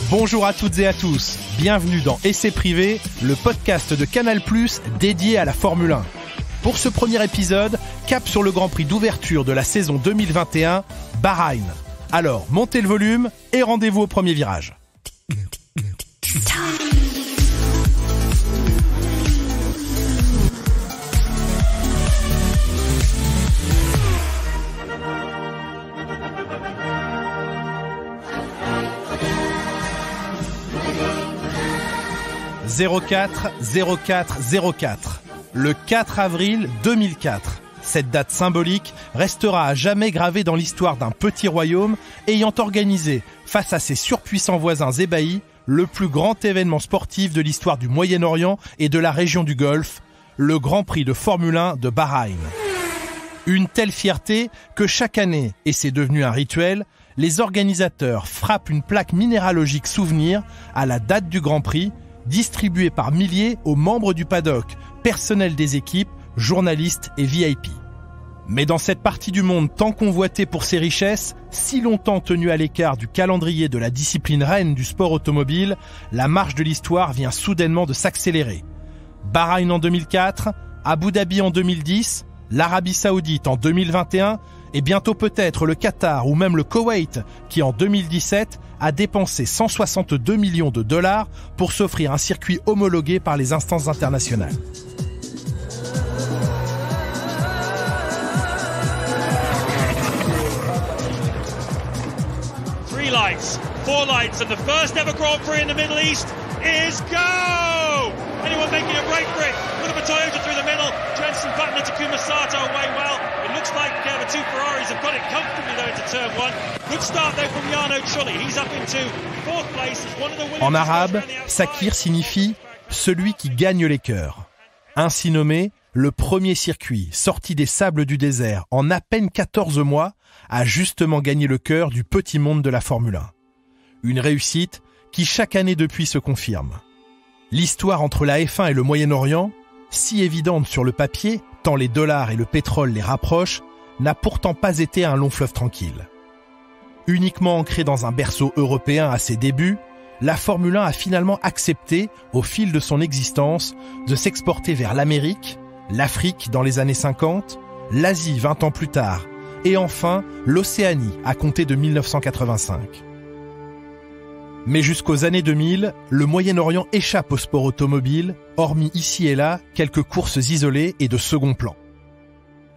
Bonjour à toutes et à tous, bienvenue dans Essai Privé, le podcast de Canal+, dédié à la Formule 1. Pour ce premier épisode, cap sur le Grand Prix d'ouverture de la saison 2021, Bahreïn. Alors, montez le volume et rendez-vous au premier virage. « 04-04-04 », le 4 avril 2004. Cette date symbolique restera à jamais gravée dans l'histoire d'un petit royaume ayant organisé, face à ses surpuissants voisins ébahis, le plus grand événement sportif de l'histoire du Moyen-Orient et de la région du Golfe, le Grand Prix de Formule 1 de Bahreïn. Une telle fierté que chaque année, et c'est devenu un rituel, les organisateurs frappent une plaque minéralogique souvenir à la date du Grand Prix, distribuée par milliers aux membres du paddock, personnel des équipes, journalistes et VIP. Mais dans cette partie du monde tant convoitée pour ses richesses, si longtemps tenue à l'écart du calendrier de la discipline reine du sport automobile, la marche de l'histoire vient soudainement de s'accélérer. Bahreïn en 2004, Abu Dhabi en 2010, l'Arabie Saoudite en 2021 et bientôt peut-être le Qatar ou même le Koweït qui en 2017 a dépensé 162 millions de dollars pour s'offrir un circuit homologué par les instances internationales. Three lights, four lights, and the first ever Grand Prix in the Middle East is go! Anyone making a break for it? Put up a Toyota through the middle. Jenson Button and Takuma Sato away well. It looks like the two Ferraris have got it comfortably though into turn one. Good start though from Jarno Trulli. He's up into fourth place. One of the Williams. En arabe, Sakir signifie celui qui gagne les cœurs. Ainsi nommé, le premier circuit sorti des sables du désert en à peine 14 mois a justement gagné le cœur du petit monde de la Formule 1. Une réussite qui chaque année depuis se confirme. L'histoire entre la F1 et le Moyen-Orient, si évidente sur le papier, tant les dollars et le pétrole les rapprochent, n'a pourtant pas été un long fleuve tranquille. Uniquement ancrée dans un berceau européen à ses débuts, la Formule 1 a finalement accepté, au fil de son existence, de s'exporter vers l'Amérique, l'Afrique dans les années 50, l'Asie 20 ans plus tard, et enfin l'Océanie à compter de 1985. Mais jusqu'aux années 2000, le Moyen-Orient échappe au sport automobile, hormis ici et là quelques courses isolées et de second plan.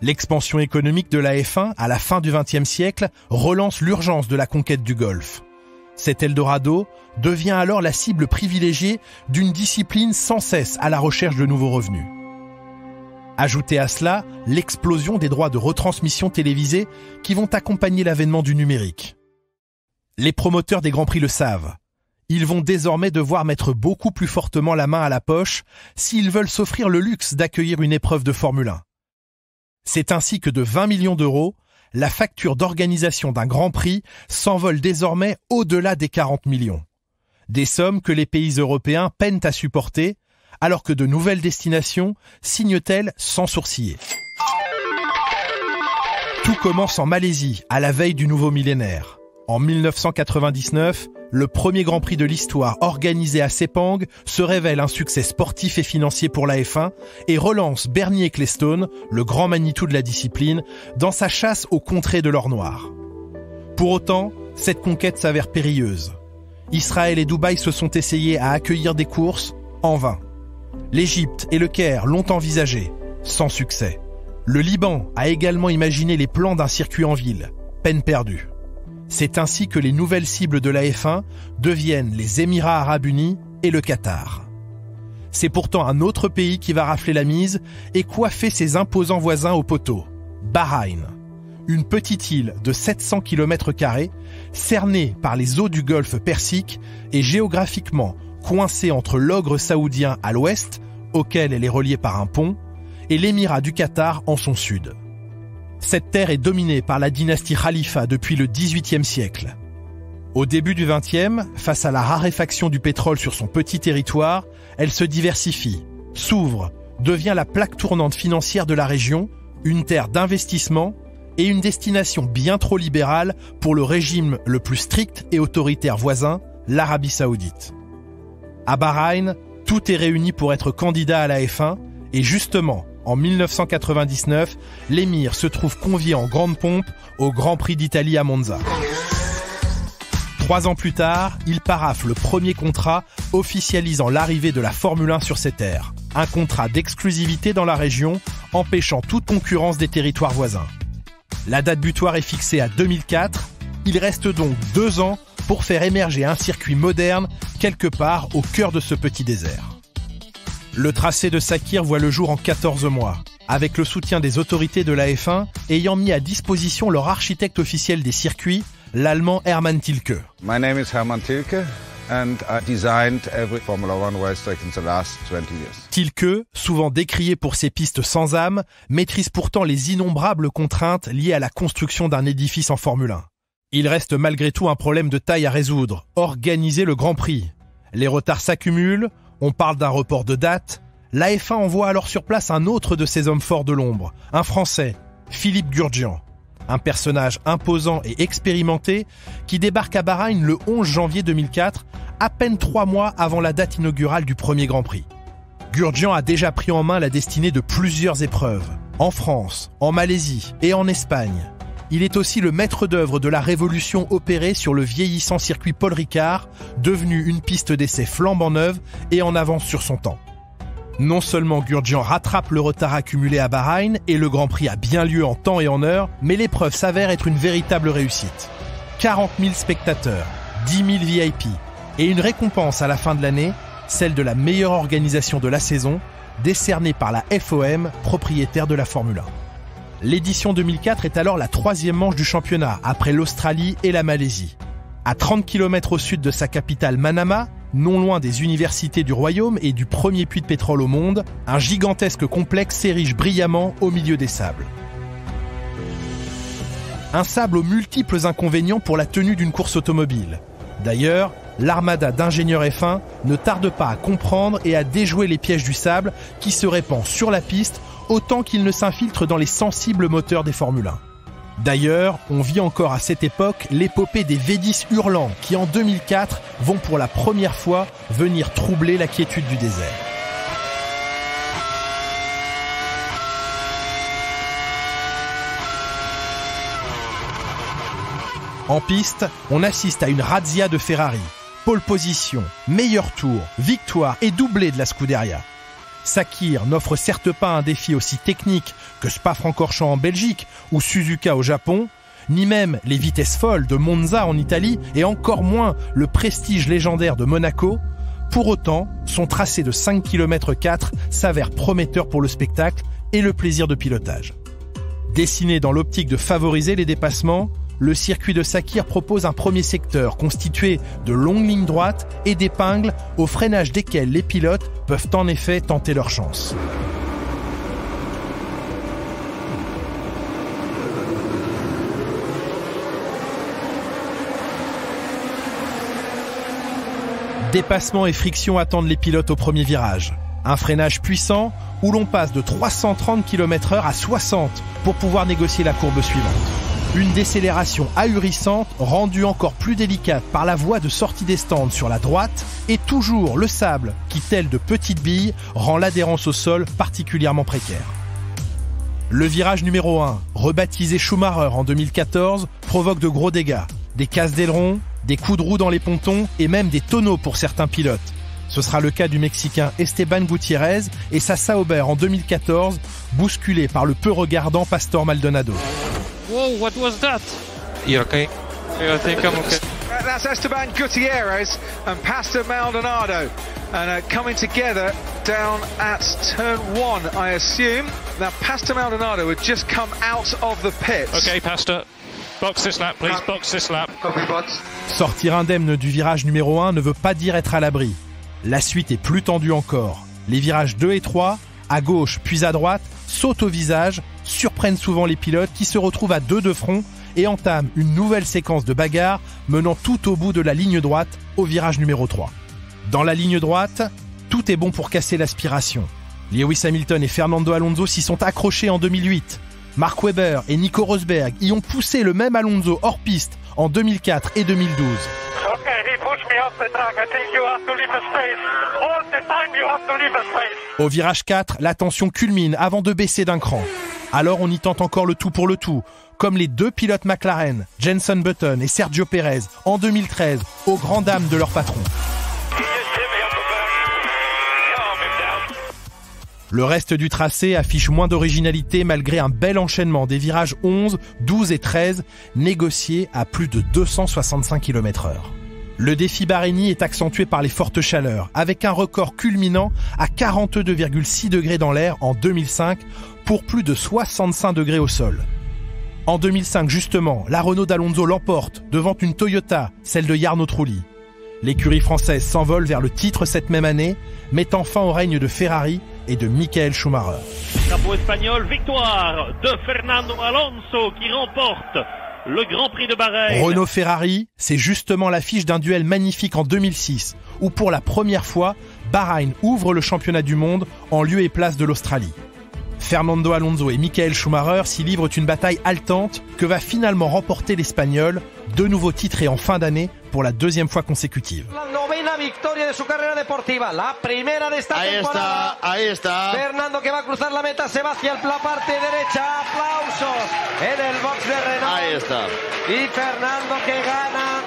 L'expansion économique de la F1 à la fin du XXe siècle relance l'urgence de la conquête du Golfe. Cet Eldorado devient alors la cible privilégiée d'une discipline sans cesse à la recherche de nouveaux revenus. Ajoutez à cela l'explosion des droits de retransmission télévisés qui vont accompagner l'avènement du numérique. Les promoteurs des Grands Prix le savent. Ils vont désormais devoir mettre beaucoup plus fortement la main à la poche s'ils veulent s'offrir le luxe d'accueillir une épreuve de Formule 1. C'est ainsi que de 20 millions d'euros, la facture d'organisation d'un Grand Prix s'envole désormais au-delà des 40 millions. Des sommes que les pays européens peinent à supporter, alors que de nouvelles destinations signent-elles sans sourciller. Tout commence en Malaisie, à la veille du nouveau millénaire. En 1999, le premier Grand Prix de l'histoire organisé à Sepang se révèle un succès sportif et financier pour la F1 et relance Bernie Ecclestone, le grand Manitou de la discipline, dans sa chasse aux contrées de l'or noir. Pour autant, cette conquête s'avère périlleuse. Israël et Dubaï se sont essayés à accueillir des courses, en vain. L'Égypte et le Caire l'ont envisagé, sans succès. Le Liban a également imaginé les plans d'un circuit en ville, peine perdue. C'est ainsi que les nouvelles cibles de la F1 deviennent les Émirats Arabes Unis et le Qatar. C'est pourtant un autre pays qui va rafler la mise et coiffer ses imposants voisins au poteau, Bahreïn. Une petite île de 700 km², cernée par les eaux du golfe Persique et géographiquement coincée entre l'ogre saoudien à l'ouest, auquel elle est reliée par un pont, et l'émirat du Qatar en son sud. Cette terre est dominée par la dynastie Khalifa depuis le XVIIIe siècle. Au début du XXe, face à la raréfaction du pétrole sur son petit territoire, elle se diversifie, s'ouvre, devient la plaque tournante financière de la région, une terre d'investissement et une destination bien trop libérale pour le régime le plus strict et autoritaire voisin, l'Arabie Saoudite. À Bahreïn, tout est réuni pour être candidat à la F1 et justement, en 1999, l'émir se trouve convié en grande pompe au Grand Prix d'Italie à Monza. 3 ans plus tard, il parafle le premier contrat officialisant l'arrivée de la Formule 1 sur ses terres. Un contrat d'exclusivité dans la région, empêchant toute concurrence des territoires voisins. La date butoir est fixée à 2004. Il reste donc 2 ans pour faire émerger un circuit moderne quelque part au cœur de ce petit désert. Le tracé de Sakhir voit le jour en 14 mois, avec le soutien des autorités de la F1 ayant mis à disposition leur architecte officiel des circuits, l'Allemand Hermann Tilke. My name is Hermann Tilke and I designed every Formula One racetrack in the last 20 years. Tilke, souvent décrié pour ses pistes sans âme, maîtrise pourtant les innombrables contraintes liées à la construction d'un édifice en Formule 1. Il reste malgré tout un problème de taille à résoudre, organiser le Grand Prix. Les retards s'accumulent, on parle d'un report de date. La F1 envoie alors sur place un autre de ses hommes forts de l'ombre, un Français, Philippe Gurdjian. Un personnage imposant et expérimenté qui débarque à Bahreïn le 11 janvier 2004, à peine 3 mois avant la date inaugurale du premier Grand Prix. Gurdjian a déjà pris en main la destinée de plusieurs épreuves, en France, en Malaisie et en Espagne. Il est aussi le maître d'œuvre de la révolution opérée sur le vieillissant circuit Paul Ricard, devenu une piste d'essai flambant neuve et en avance sur son temps. Non seulement Gurdjian rattrape le retard accumulé à Bahreïn et le Grand Prix a bien lieu en temps et en heure, mais l'épreuve s'avère être une véritable réussite. 40 000 spectateurs, 10 000 VIP et une récompense à la fin de l'année, celle de la meilleure organisation de la saison, décernée par la FOM, propriétaire de la Formule 1. L'édition 2004 est alors la 3e manche du championnat, après l'Australie et la Malaisie. À 30 km au sud de sa capitale Manama, non loin des universités du royaume et du premier puits de pétrole au monde, un gigantesque complexe s'érige brillamment au milieu des sables. Un sable aux multiples inconvénients pour la tenue d'une course automobile. D'ailleurs, l'armada d'ingénieurs F1 ne tarde pas à comprendre et à déjouer les pièges du sable qui se répand sur la piste autant qu'il ne s'infiltre dans les sensibles moteurs des Formule 1. D'ailleurs, on vit encore à cette époque l'épopée des V10 hurlants qui en 2004 vont pour la première fois venir troubler la quiétude du désert. En piste, on assiste à une razzia de Ferrari. Pole position, meilleur tour, victoire et doublé de la Scuderia. Sakhir n'offre certes pas un défi aussi technique que Spa-Francorchamps en Belgique ou Suzuka au Japon, ni même les vitesses folles de Monza en Italie et encore moins le prestige légendaire de Monaco. Pour autant, son tracé de 5 km 4 s'avère prometteur pour le spectacle et le plaisir de pilotage. Dessiné dans l'optique de favoriser les dépassements, le circuit de Sakhir propose un premier secteur constitué de longues lignes droites et d'épingles au freinage desquelles les pilotes peuvent en effet tenter leur chance. Dépassements et frictions attendent les pilotes au premier virage. Un freinage puissant où l'on passe de 330 km/h à 60 pour pouvoir négocier la courbe suivante. Une décélération ahurissante rendue encore plus délicate par la voie de sortie des stands sur la droite et toujours le sable qui, tel de petites billes, rend l'adhérence au sol particulièrement précaire. Le virage numéro 1, rebaptisé Schumacher en 2014, provoque de gros dégâts. Des casses d'ailerons, des coups de roue dans les pontons et même des tonneaux pour certains pilotes. Ce sera le cas du Mexicain Esteban Gutiérrez et sa Sauber en 2014, bousculé par le peu regardant Pastor Maldonado. Whoa, what was that? You okay? I think I'm okay. That's Esteban Gutierrez and Pastor Maldonado, and coming together down at turn 1, I assume. Now, Pastor Maldonado had just come out of the pits. Okay, Pastor. Box this lap, please. Box this lap. Copy, box. Sortir indemne du virage numéro 1 ne veut pas dire être à l'abri. La suite est plus tendue encore. Les virages 2 et 3, à gauche puis à droite, sautent au visage, surprennent souvent les pilotes qui se retrouvent à 2 de front et entament une nouvelle séquence de bagarre menant tout au bout de la ligne droite au virage numéro 3. Dans la ligne droite, tout est bon pour casser l'aspiration. Lewis Hamilton et Fernando Alonso s'y sont accrochés en 2008. Mark Webber et Nico Rosberg y ont poussé le même Alonso hors piste en 2004 et 2012. Au virage 4, la tension culmine avant de baisser d'un cran. Alors on y tente encore le tout pour le tout, comme les deux pilotes McLaren, Jenson Button et Sergio Pérez, en 2013, aux grandes dames de leur patron. Le reste du tracé affiche moins d'originalité malgré un bel enchaînement des virages 11, 12 et 13, négociés à plus de 265 km/h. Le défi bahreïni est accentué par les fortes chaleurs, avec un record culminant à 42,6 degrés dans l'air en 2005 pour plus de 65 degrés au sol. En 2005 justement, la Renault d'Alonso l'emporte devant une Toyota, celle de Jarno Trulli. L'écurie française s'envole vers le titre cette même année, mettant fin au règne de Ferrari et de Michael Schumacher. Drapeau espagnol, victoire de Fernando Alonso qui remporte le Grand Prix de Bahreïn. Renault-Ferrari, c'est justement l'affiche d'un duel magnifique en 2006, où pour la première fois, Bahreïn ouvre le championnat du monde en lieu et place de l'Australie. Fernando Alonso et Michael Schumacher s'y livrent une bataille haletante que va finalement remporter l'Espagnol, de nouveau titré en fin d'année pour la deuxième fois consécutive. Ahí está. Fernando que va a cruzar la meta, se va hacia la parte derecha, aplausos en el box de Renault. Ahí está. Y Fernando que gana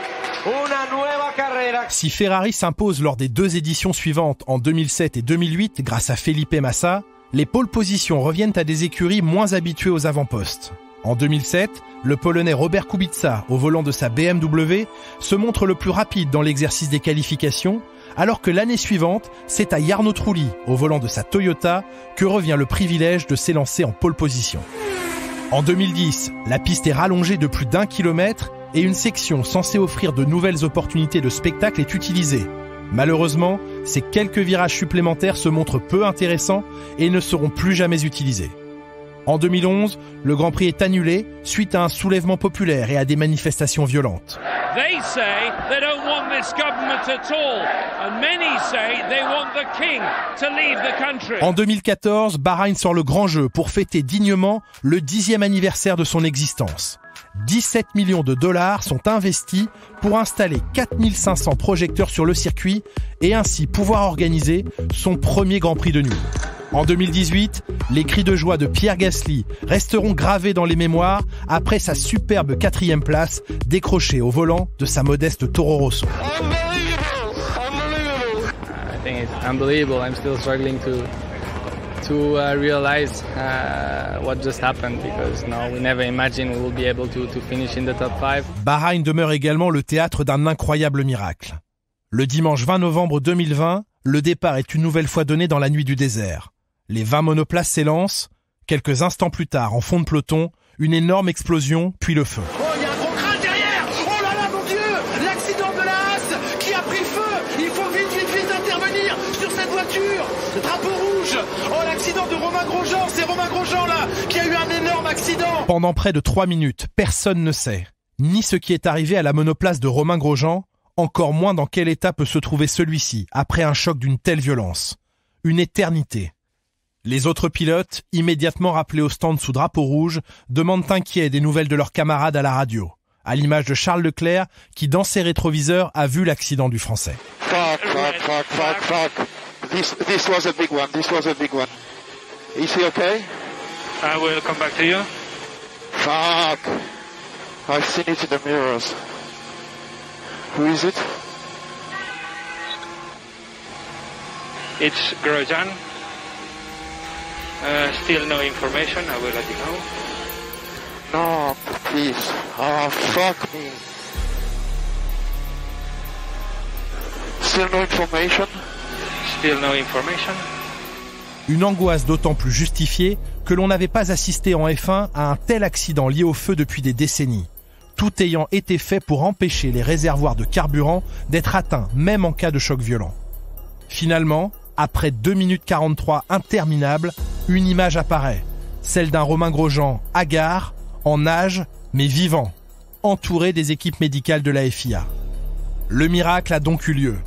una nueva carrera. Si Ferrari s'impose lors des deux éditions suivantes en 2007 et 2008 grâce à Felipe Massa, les pôles positions reviennent à des écuries moins habituées aux avant-postes. En 2007, le Polonais Robert Kubica, au volant de sa BMW, se montre le plus rapide dans l'exercice des qualifications, alors que l'année suivante, c'est à Jarno Trulli, au volant de sa Toyota, que revient le privilège de s'élancer en pole position. En 2010, la piste est rallongée de plus d'1 kilomètre et une section censée offrir de nouvelles opportunités de spectacle est utilisée. Malheureusement, ces quelques virages supplémentaires se montrent peu intéressants et ne seront plus jamais utilisés. En 2011, le Grand Prix est annulé suite à un soulèvement populaire et à des manifestations violentes. They say they don't want this government at all, and many say they want the king to leave the country. En 2014, Bahreïn sort le grand jeu pour fêter dignement le 10e anniversaire de son existence. 17 millions de dollars sont investis pour installer 4500 projecteurs sur le circuit et ainsi pouvoir organiser son premier Grand Prix de nuit. En 2018, les cris de joie de Pierre Gasly resteront gravés dans les mémoires après sa superbe 4e place décrochée au volant de sa modeste Toro Rosso. I think it's unbelievable. I'm still struggling to realize what just happened because no, we never imagined we will be able to finish in the top 5. Bahreïn demeure également le théâtre d'un incroyable miracle. Le dimanche 20 novembre 2020, le départ est une nouvelle fois donné dans la nuit du désert. Les 20 monoplaces s'élancent. Quelques instants plus tard, en fond de peloton, une énorme explosion, puis le feu. Oh, il y a un gros crash derrière! Oh là là, mon Dieu! L'accident de la Haas qui a pris feu! Il faut vite intervenir sur cette voiture! Le drapeau rouge! Oh, l'accident de Romain Grosjean! C'est Romain Grosjean, là, qui a eu un énorme accident! Pendant près de 3 minutes, personne ne sait ni ce qui est arrivé à la monoplace de Romain Grosjean, encore moins dans quel état peut se trouver celui-ci après un choc d'une telle violence. Une éternité. Les autres pilotes, immédiatement rappelés au stand sous drapeau rouge, demandent inquiets des nouvelles de leurs camarades à la radio, à l'image de Charles Leclerc qui, dans ses rétroviseurs, a vu l'accident du Français. Fuck. This was a big one. Is he okay? I will come back to you. Fuck. I've seen it in the mirrors. Who is it? It's Grosjean. Still no information. I will let you know. No, please. Oh, fuck me. Still no information? Still no information. Une angoisse d'autant plus justifiée que l'on n'avait pas assisté en F1 à un tel accident lié au feu depuis des décennies, tout ayant été fait pour empêcher les réservoirs de carburant d'être atteints même en cas de choc violent. Finalement, après 2 minutes 43 interminables, une image apparaît, celle d'un Romain Grosjean hagard, en nage, mais vivant, entouré des équipes médicales de la FIA. Le miracle a donc eu lieu.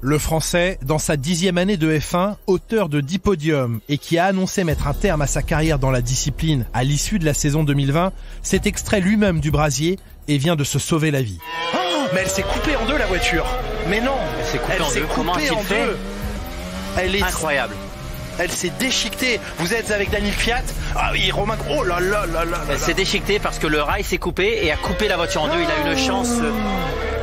Le Français, dans sa 10e année de F1, auteur de 10 podiums et qui a annoncé mettre un terme à sa carrière dans la discipline à l'issue de la saison 2020, s'est extrait lui-même du brasier et vient de se sauver la vie. Oh, mais elle s'est coupée en deux la voiture. Mais non, elle s'est coupée en deux. Comment a-t-il fait? Elle est incroyable. Elle s'est déchiquetée. Vous êtes avec Daniel Fiat. Ah oui, Romain. Oh là là là là. Elle s'est déchiquetée parce que le rail s'est coupé et a coupé la voiture en deux. Il a une chance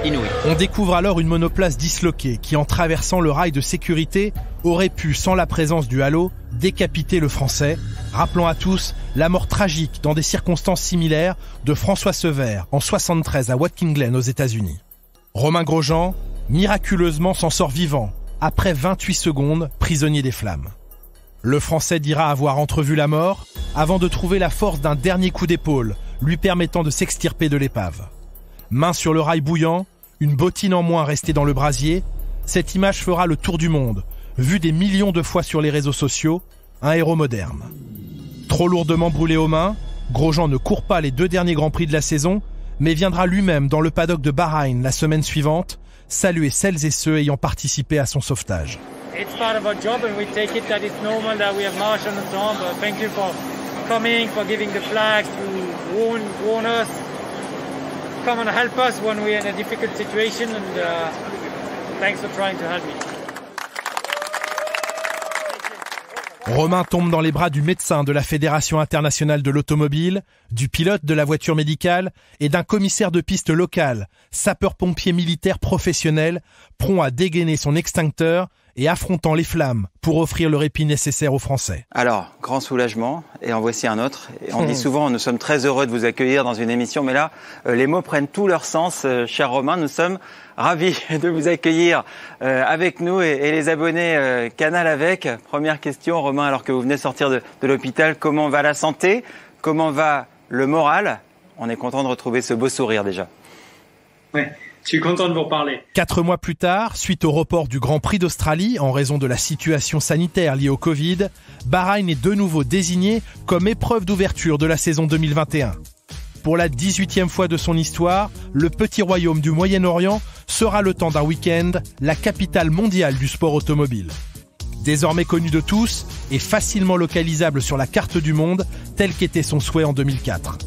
inouïe. On découvre alors une monoplace disloquée qui, en traversant le rail de sécurité, aurait pu, sans la présence du halo, décapiter le Français. Rappelons à tous la mort tragique, dans des circonstances similaires, de François Sever en 73 à Watkins Glen aux États-Unis. Romain Grosjean, miraculeusement, s'en sort vivant, après 28 secondes, prisonnier des flammes. Le Français dira avoir entrevu la mort avant de trouver la force d'un dernier coup d'épaule, lui permettant de s'extirper de l'épave. Main sur le rail bouillant, une bottine en moins restée dans le brasier, cette image fera le tour du monde, vue des millions de fois sur les réseaux sociaux, un héros moderne. Trop lourdement brûlé aux mains, Grosjean ne court pas les 2 derniers Grands Prix de la saison, mais viendra lui-même dans le paddock de Bahreïn la semaine suivante, saluer celles et ceux ayant participé à son sauvetage. It's part of our job and we take it that it's normal that we have marched on the storm, but thank you for coming, for giving the flags to warn us, come and help us when we're in a difficult situation, and thanks for trying to help me. Romain tombe dans les bras du médecin de la Fédération internationale de l'automobile, du pilote de la voiture médicale et d'un commissaire de piste local, sapeur-pompier militaire professionnel, prompt à dégainer son extincteur et affrontant les flammes pour offrir le répit nécessaire aux Français. Alors, grand soulagement, et en voici un autre. Et on dit souvent, nous sommes très heureux de vous accueillir dans une émission, mais là, les mots prennent tout leur sens. Cher Romain, nous sommes ravis de vous accueillir avec nous et les abonnés Canal avec. Première question, Romain, alors que vous venez sortir de l'hôpital, comment va la santé? Comment va le moral? On est content de retrouver ce beau sourire déjà. Ouais. Je suis content de vous reparler. 4 mois plus tard, suite au report du Grand Prix d'Australie en raison de la situation sanitaire liée au Covid, Bahreïn est de nouveau désigné comme épreuve d'ouverture de la saison 2021. Pour la 18e fois de son histoire, le petit royaume du Moyen-Orient sera le temps d'un week-end la capitale mondiale du sport automobile. Désormais connu de tous et facilement localisable sur la carte du monde, tel qu'était son souhait en 2004.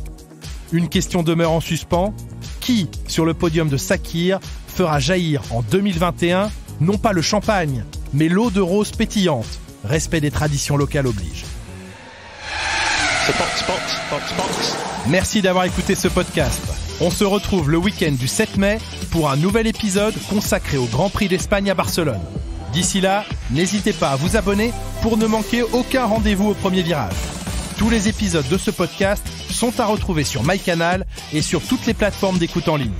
Une question demeure en suspens. Qui, sur le podium de Sakhir, fera jaillir en 2021, non pas le champagne, mais l'eau de rose pétillante? Respect des traditions locales oblige. Merci d'avoir écouté ce podcast. On se retrouve le week-end du 7 mai pour un nouvel épisode consacré au Grand Prix d'Espagne à Barcelone. D'ici là, n'hésitez pas à vous abonner pour ne manquer aucun rendez-vous au premier virage. Tous les épisodes de ce podcast sont à retrouver sur MyCanal et sur toutes les plateformes d'écoute en ligne.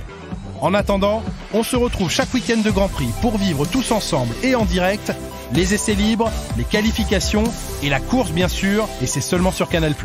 En attendant, on se retrouve chaque week-end de Grand Prix pour vivre tous ensemble et en direct les essais libres, les qualifications et la course bien sûr, et c'est seulement sur Canal+.